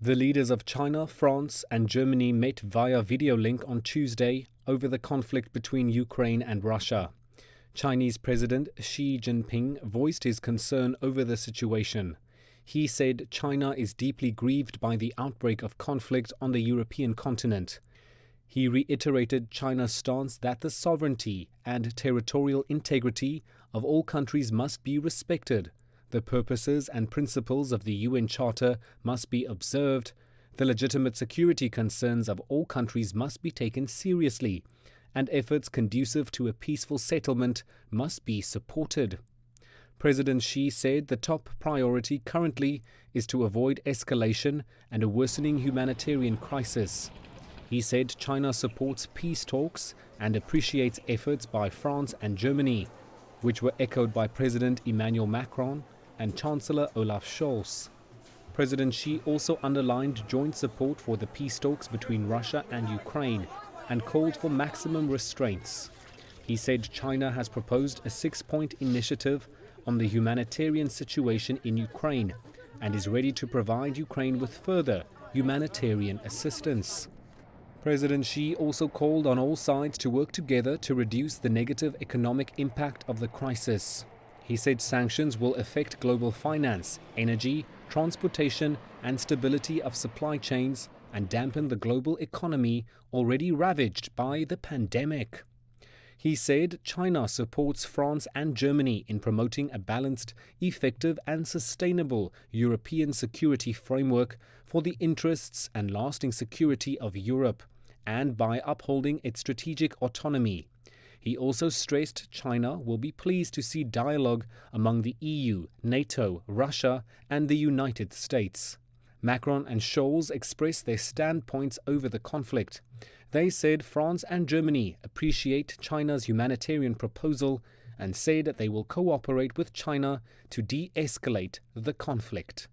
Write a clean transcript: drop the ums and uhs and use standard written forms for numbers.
The leaders of China, France, and Germany met via video link on Tuesday over the conflict between Ukraine and Russia. Chinese President Xi Jinping voiced his concern over the situation. He said China is deeply grieved by the outbreak of conflict on the European continent. He reiterated China's stance that the sovereignty and territorial integrity of all countries must be respected. The purposes and principles of the UN Charter must be observed. The legitimate security concerns of all countries must be taken seriously, and efforts conducive to a peaceful settlement must be supported. President Xi said the top priority currently is to avoid escalation and a worsening humanitarian crisis. He said China supports peace talks and appreciates efforts by France and Germany, which were echoed by President Emmanuel Macron and Chancellor Olaf Scholz. President Xi also underlined joint support for the peace talks between Russia and Ukraine and called for maximum restraints. He said China has proposed a 6-point initiative on the humanitarian situation in Ukraine and is ready to provide Ukraine with further humanitarian assistance. President Xi also called on all sides to work together to reduce the negative economic impact of the crisis. He said sanctions will affect global finance, energy, transportation, and stability of supply chains and dampen the global economy already ravaged by the pandemic. He said China supports France and Germany in promoting a balanced, effective, and sustainable European security framework for the interests and lasting security of Europe, and by upholding its strategic autonomy. He also stressed China will be pleased to see dialogue among the EU, NATO, Russia, and the United States. Macron and Scholz expressed their standpoints over the conflict. They said France and Germany appreciate China's humanitarian proposal and said that they will cooperate with China to de-escalate the conflict.